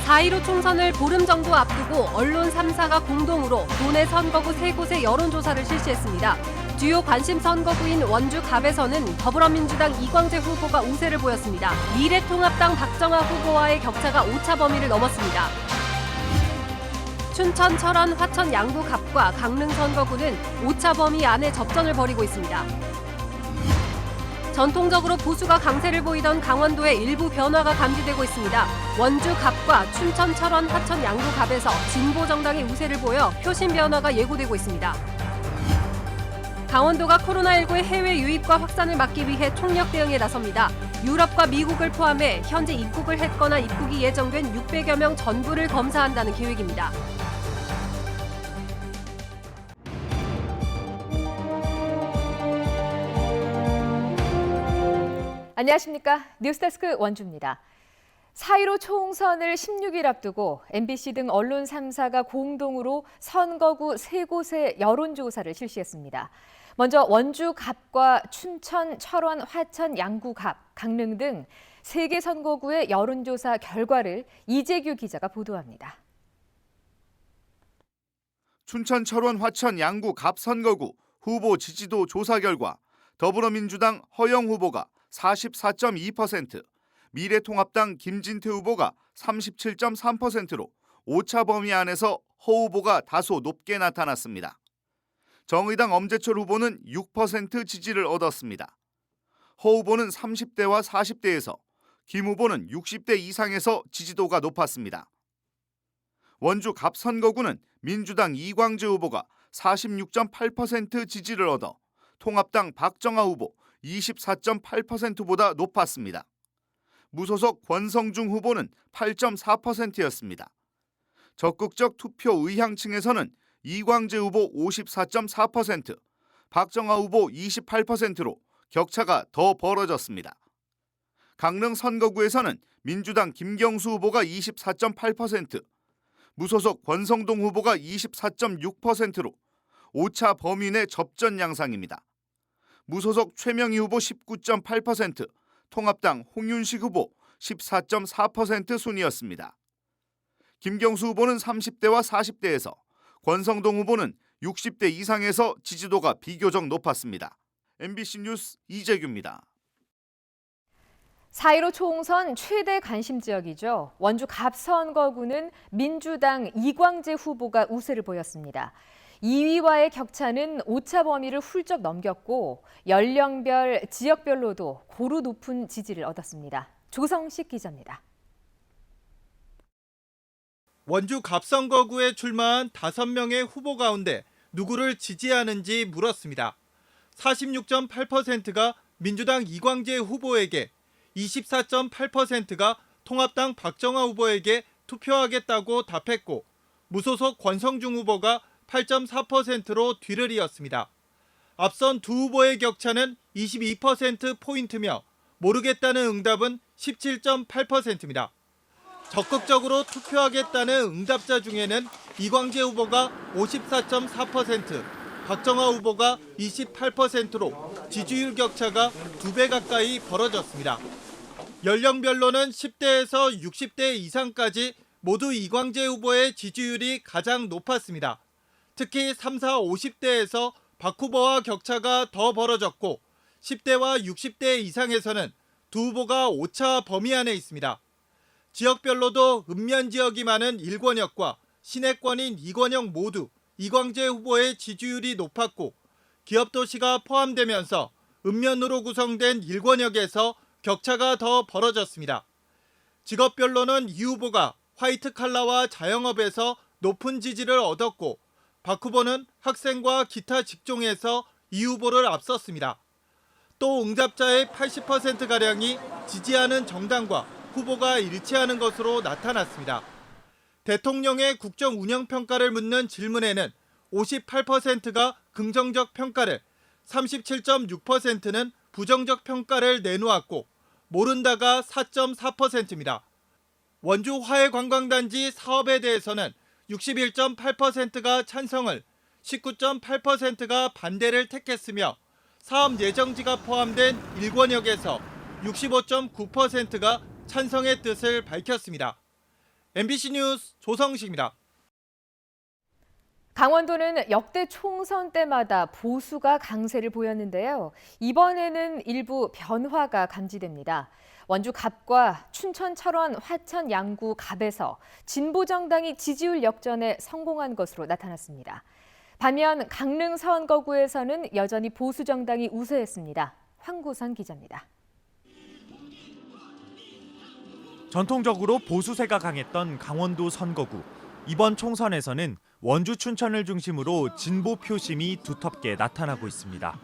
4.15 총선을 보름 정도 앞두고 언론 3사가 공동으로 도내 선거구 3곳의 여론조사를 실시했습니다. 주요 관심 선거구인 원주 갑에서는 더불어민주당 이광재 후보가 우세를 보였습니다. 미래통합당 박정아 후보와의 격차가 오차 범위를 넘었습니다. 춘천, 철원, 화천, 양구, 갑과 강릉 선거구는 오차 범위 안에 접전을 벌이고 있습니다. 전통적으로 보수가 강세를 보이던 강원도에 일부 변화가 감지되고 있습니다. 원주 갑과 춘천, 철원, 화천, 양구, 갑에서 진보 정당의 우세를 보여 표심 변화가 예고되고 있습니다. 강원도가 코로나19의 해외 유입과 확산을 막기 위해 총력 대응에 나섭니다. 유럽과 미국을 포함해 현재 입국을 했거나 입국이 예정된 600여 명 전부를 검사한다는 계획입니다. 안녕하십니까. 뉴스데스크 원주입니다. 4.15 총선을 16일 앞두고 MBC 등 언론 3사가 공동으로 선거구 3곳의 여론조사를 실시했습니다. 먼저 원주 갑과 춘천, 철원, 화천, 양구 갑, 강릉 등 3개 선거구의 여론조사 결과를 이재규 기자가 보도합니다. 춘천, 철원, 화천, 양구 갑 선거구 후보 지지도 조사 결과 더불어민주당 허영 후보가 44.2%, 미래통합당 김진태 후보가 37.3%로 오차 범위 안에서 허 후보가 다소 높게 나타났습니다. 정의당 엄재철 후보는 6% 지지를 얻었습니다. 허 후보는 30대와 40대에서, 김 후보는 60대 이상에서 지지도가 높았습니다. 원주 갑 선거구는 민주당 이광재 후보가 46.8% 지지를 얻어 통합당 박정아 후보 24.8%보다 높았습니다. 무소속 권성중 후보는 8.4%였습니다. 적극적 투표 의향층에서는 이광재 후보 54.4%, 박정아 후보 28%로 격차가 더 벌어졌습니다. 강릉 선거구에서는 민주당 김경수 후보가 24.8%, 무소속 권성동 후보가 24.6%로 오차 범위 내 접전 양상입니다. 무소속 최명희 후보 19.8%, 통합당 홍윤식 후보 14.4% 순이었습니다. 김경수 후보는 30대와 40대에서, 권성동 후보는 60대 이상에서 지지도가 비교적 높았습니다. MBC 뉴스 이재규입니다. 4.15 총선 최대 관심 지역이죠. 원주 갑 선거구는 민주당 이광재 후보가 우세를 보였습니다. 2위와의 격차는 오차 범위를 훌쩍 넘겼고 연령별, 지역별로도 고루 높은 지지를 얻었습니다. 조성식 기자입니다. 원주 갑선거구에 출마한 5명의 후보 가운데 누구를 지지하는지 물었습니다. 46.8%가 민주당 이광재 후보에게, 24.8%가 통합당 박정아 후보에게 투표하겠다고 답했고, 무소속 권성중 후보가 8.4%로 뒤를 이었습니다. 앞선 두 후보의 격차는 22%포인트며 모르겠다는 응답은 17.8%입니다. 적극적으로 투표하겠다는 응답자 중에는 이광재 후보가 54.4%, 박정아 후보가 28%로 지지율 격차가 2배 가까이 벌어졌습니다. 연령별로는 10대에서 60대 이상까지 모두 이광재 후보의 지지율이 가장 높았습니다. 특히 3, 4, 50대에서 박 후보와 격차가 더 벌어졌고 10대와 60대 이상에서는 두 후보가 오차 범위 안에 있습니다. 지역별로도 읍면 지역이 많은 일권역과 시내권인 이권역 모두 이광재 후보의 지지율이 높았고 기업도시가 포함되면서 읍면으로 구성된 일권역에서 격차가 더 벌어졌습니다. 직업별로는 이 후보가 화이트 칼라와 자영업에서 높은 지지를 얻었고 박 후보는 학생과 기타 직종에서 이 후보를 앞섰습니다. 또 응답자의 80%가량이 지지하는 정당과 후보가 일치하는 것으로 나타났습니다. 대통령의 국정 운영 평가를 묻는 질문에는 58%가 긍정적 평가를, 37.6%는 부정적 평가를 내놓았고 모른다가 4.4%입니다. 원주 화해관광단지 사업에 대해서는 61.8%가 찬성을, 19.8%가 반대를 택했으며 사업 예정지가 포함된 일권역에서 65.9%가 찬성의 뜻을 밝혔습니다. MBC 뉴스 조성식입니다. 강원도는 역대 총선 때마다 보수가 강세를 보였는데요. 이번에는 일부 변화가 감지됩니다. 원주 갑과 춘천 철원 화천 양구 갑에서 진보 정당이 지지율 역전에 성공한 것으로 나타났습니다. 반면 강릉 선거구에서는 여전히 보수 정당이 우세했습니다. 황구선 기자입니다. 전통적으로 보수세가 강했던 강원도 선거구. 이번 총선에서는 원주 춘천을 중심으로 진보 표심이 두텁게 나타나고 있습니다.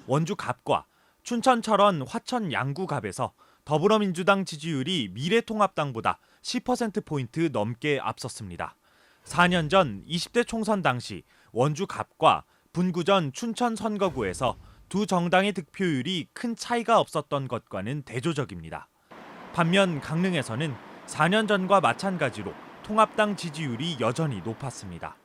원주 갑과 춘천 철원 화천 양구 갑에서 더불어민주당 지지율이 미래통합당보다 10%포인트 넘게 앞섰습니다. 4년 전 20대 총선 당시 원주 갑과 분구전 춘천 선거구에서 두 정당의 득표율이 큰 차이가 없었던 것과는 대조적입니다. 반면 강릉에서는 4년 전과 마찬가지로 통합당 지지율이 여전히 높았습니다.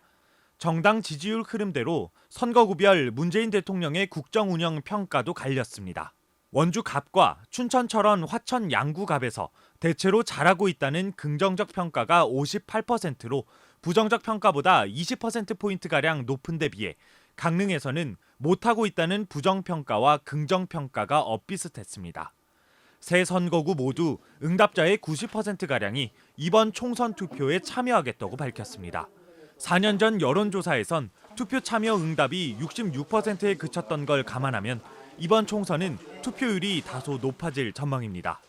정당 지지율 흐름대로 선거구별 문재인 대통령의 국정 운영 평가도 갈렸습니다. 원주 갑과 춘천 철원 화천 양구 갑에서 대체로 잘하고 있다는 긍정적 평가가 58%로 부정적 평가보다 20%포인트가량 높은 데 비해 강릉에서는 못하고 있다는 부정평가와 긍정평가가 엇비슷했습니다. 세 선거구 모두 응답자의 90%가량이 이번 총선 투표에 참여하겠다고 밝혔습니다. 4년 전 여론조사에선 투표 참여 응답이 66%에 그쳤던 걸 감안하면 이번 총선은 투표율이 다소 높아질 전망입니다.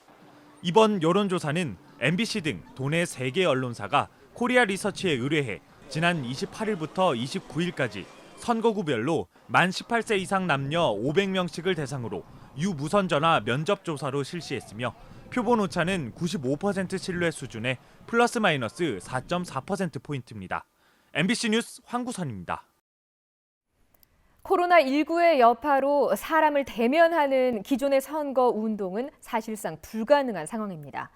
이번 여론조사는 MBC 등 도내 3개 언론사가 코리아 리서치에 의뢰해 지난 28일부터 29일까지 선거구별로 만 18세 이상 남녀 500명씩을 대상으로 유무선 전화 면접 조사로 실시했으며 표본 오차는 95% 신뢰 수준의 플러스 마이너스 4.4%포인트입니다. MBC 뉴스 황구선입니다. 코로나19의 여파로 사람을 대면하는 기존의 선거 운동은 사실상 불가능한 상황입니다.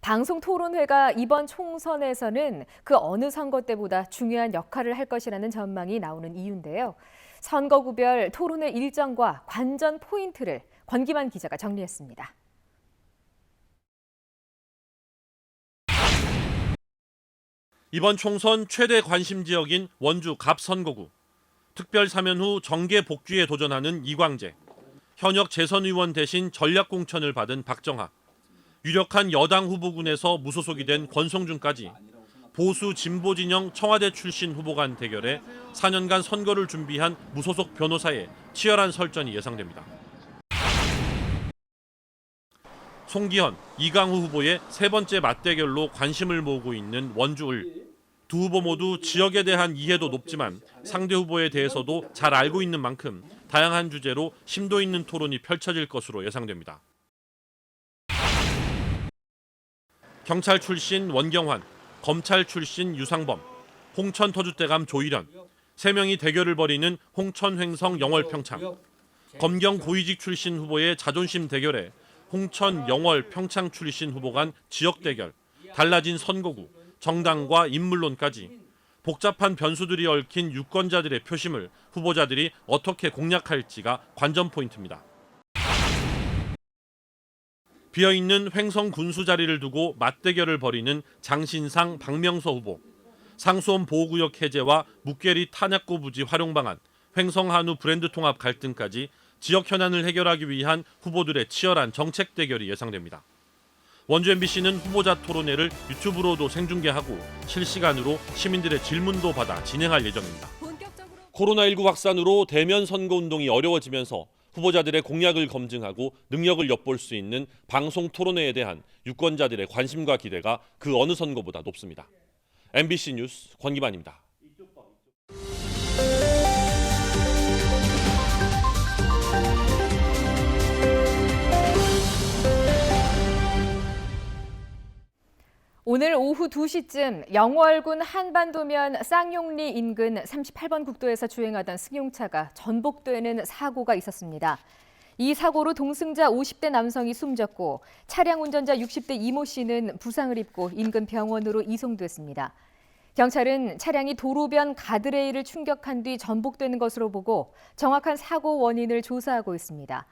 방송 토론회가 이번 총선에서는 그 어느 선거 때보다 중요한 역할을 할 것이라는 전망이 나오는 이유인데요. 선거구별 토론회 일정과 관전 포인트를 권기만 기자가 정리했습니다. 이번 총선 최대 관심 지역인 원주 갑 선거구. 특별 사면 후 정계 복귀에 도전하는 이광재. 현역 재선 의원 대신 전략 공천을 받은 박정하. 유력한 여당 후보군에서 무소속이 된 권성준까지 보수 진보 진영 청와대 출신 후보 간 대결에 4년간 선거를 준비한 무소속 변호사의 치열한 설전이 예상됩니다. 송기현, 이강우 후보의 세 번째 맞대결로 관심을 모으고 있는 원주을. 두 후보 모두 지역에 대한 이해도 높지만 상대 후보에 대해서도 잘 알고 있는 만큼 다양한 주제로 심도 있는 토론이 펼쳐질 것으로 예상됩니다. 경찰 출신 원경환, 검찰 출신 유상범, 홍천 터줏대감 조일현, 3명이 대결을 벌이는 홍천 횡성 영월 평창. 검경 고위직 출신 후보의 자존심 대결에 홍천 영월 평창 출신 후보 간 지역 대결, 달라진 선거구, 정당과 인물론까지 복잡한 변수들이 얽힌 유권자들의 표심을 후보자들이 어떻게 공략할지가 관전 포인트입니다. 비어있는 횡성 군수 자리를 두고 맞대결을 벌이는 장신상 박명서 후보, 상수원 보호구역 해제와 묵계리 탄약고 부지 활용 방안, 횡성 한우 브랜드 통합 갈등까지 지역 현안을 해결하기 위한 후보들의 치열한 정책 대결이 예상됩니다. 원주 MBC는 후보자 토론회를 유튜브로도 생중계하고 실시간으로 시민들의 질문도 받아 진행할 예정입니다. 코로나19 확산으로 대면 선거운동이 어려워지면서 후보자들의 공약을 검증하고 능력을 엿볼 수 있는 방송 토론회에 대한 유권자들의 관심과 기대가 그 어느 선거보다 높습니다. MBC 뉴스 권기만입니다. 오늘 오후 2시쯤 영월군 한반도면 쌍용리 인근 38번 국도에서 주행하던 승용차가 전복되는 사고가 있었습니다. 이 사고로 동승자 50대 남성이 숨졌고 차량 운전자 60대 이모 씨는 부상을 입고 인근 병원으로 이송됐습니다. 경찰은 차량이 도로변 가드레일을 충격한 뒤 전복되는 것으로 보고 정확한 사고 원인을 조사하고 있습니다.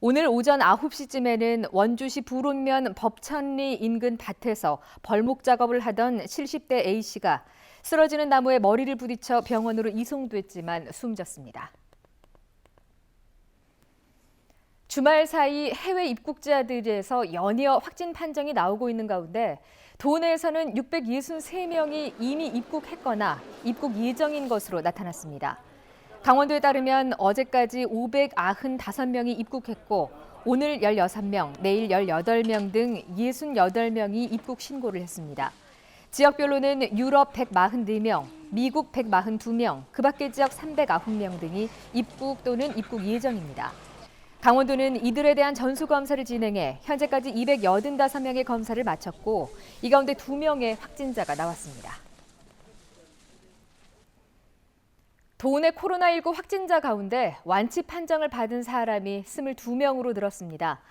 오늘 오전 9시쯤에는 원주시 부론면 법천리 인근 밭에서 벌목 작업을 하던 70대 A씨가 쓰러지는 나무에 머리를 부딪혀 병원으로 이송됐지만 숨졌습니다. 주말 사이 해외 입국자들에서 연이어 확진 판정이 나오고 있는 가운데 도내에서는 663명이 이미 입국했거나 입국 예정인 것으로 나타났습니다. 강원도에 따르면 어제까지 595명이 입국했고 오늘 16명, 내일 18명 등 68명이 입국 신고를 했습니다. 지역별로는 유럽 144명, 미국 142명, 그 밖의 지역 309명 등이 입국 또는 입국 예정입니다. 강원도는 이들에 대한 전수검사를 진행해 현재까지 285명의 검사를 마쳤고 이 가운데 2명의 확진자가 나왔습니다. 도내 코로나19 확진자 가운데 완치 판정을 받은 사람이 22명으로 늘었습니다.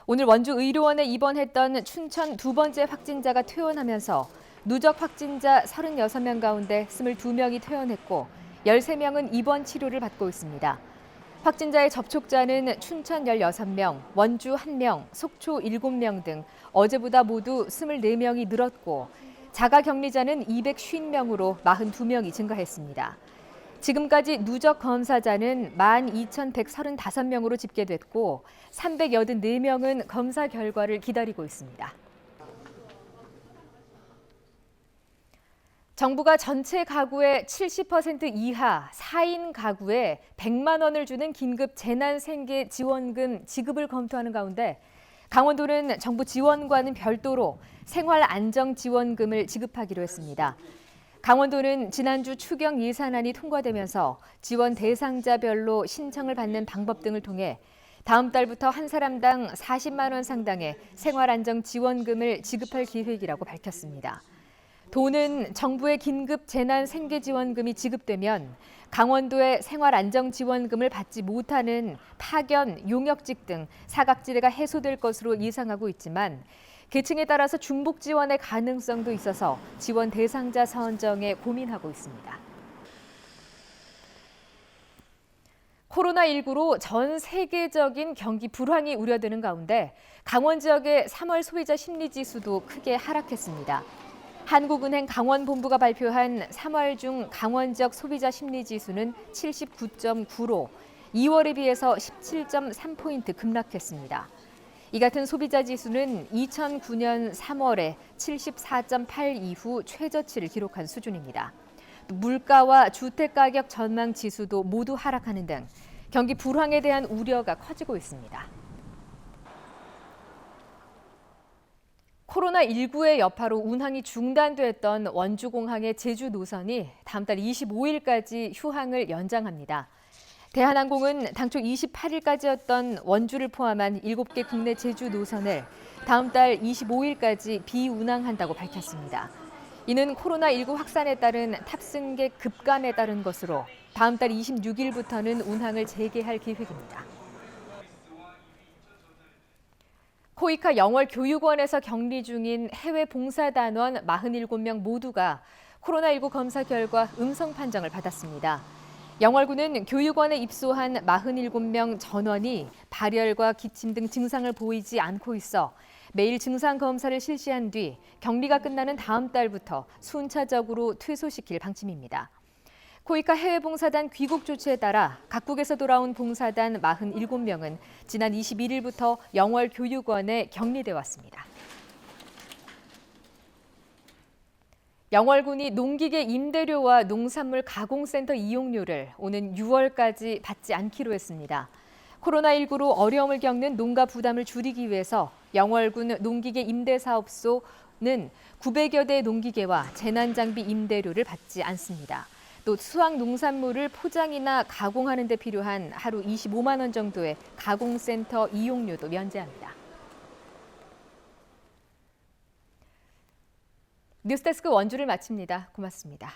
오늘 원주 의료원에 입원했던 춘천 두 번째 확진자가 퇴원하면서 누적 확진자 36명 가운데 22명이 퇴원했고 13명은 입원 치료를 받고 있습니다. 확진자의 접촉자는 춘천 16명, 원주 1명, 속초 7명 등 어제보다 모두 24명이 늘었고 자가격리자는 250명으로 42명이 증가했습니다. 지금까지 누적 검사자는 12,135명으로 집계됐고 384명은 검사 결과를 기다리고 있습니다. 정부가 전체 가구의 70% 이하 4인 가구에 100만 원을 주는 긴급 재난생계 지원금 지급을 검토하는 가운데 강원도는 정부 지원과는 별도로 생활안정지원금을 지급하기로 했습니다. 강원도는 지난주 추경 예산안이 통과되면서 지원 대상자별로 신청을 받는 방법 등을 통해 다음 달부터 한 사람당 40만 원 상당의 생활안정지원금을 지급할 계획이라고 밝혔습니다. 도는 정부의 긴급 재난생계지원금이 지급되면 강원도의 생활안정지원금을 받지 못하는 파견, 용역직 등 사각지대가 해소될 것으로 예상하고 있지만 계층에 따라서 중복 지원의 가능성도 있어서 지원 대상자 선정에 고민하고 있습니다. 코로나19로 전 세계적인 경기 불황이 우려되는 가운데 강원 지역의 3월 소비자 심리지수도 크게 하락했습니다. 한국은행 강원본부가 발표한 3월 중 강원 지역 소비자 심리지수는 79.9로 2월에 비해서 17.3포인트 급락했습니다. 이 같은 소비자 지수는 2009년 3월에 74.8 이후 최저치를 기록한 수준입니다. 물가와 주택가격 전망 지수도 모두 하락하는 등 경기 불황에 대한 우려가 커지고 있습니다. 코로나19의 여파로 운항이 중단됐던 원주공항의 제주 노선이 다음 달 25일까지 휴항을 연장합니다. 대한항공은 당초 28일까지였던 원주를 포함한 7개 국내 제주 노선을 다음 달 25일까지 비운항한다고 밝혔습니다. 이는 코로나19 확산에 따른 탑승객 급감에 따른 것으로 다음 달 26일부터는 운항을 재개할 계획입니다. 코이카 영월 교육원에서 격리 중인 해외 봉사단원 47명 모두가 코로나19 검사 결과 음성 판정을 받았습니다. 영월군은 교육원에 입소한 47명 전원이 발열과 기침 등 증상을 보이지 않고 있어 매일 증상 검사를 실시한 뒤 격리가 끝나는 다음 달부터 순차적으로 퇴소시킬 방침입니다. 코이카 해외봉사단 귀국 조치에 따라 각국에서 돌아온 봉사단 47명은 지난 21일부터 영월 교육원에 격리돼 왔습니다. 영월군이 농기계 임대료와 농산물 가공센터 이용료를 오는 6월까지 받지 않기로 했습니다. 코로나19로 어려움을 겪는 농가 부담을 줄이기 위해서 영월군 농기계 임대사업소는 900여 대 농기계와 재난장비 임대료를 받지 않습니다. 또 수확 농산물을 포장이나 가공하는 데 필요한 하루 25만 원 정도의 가공센터 이용료도 면제합니다. 뉴스데스크 원주를 마칩니다. 고맙습니다.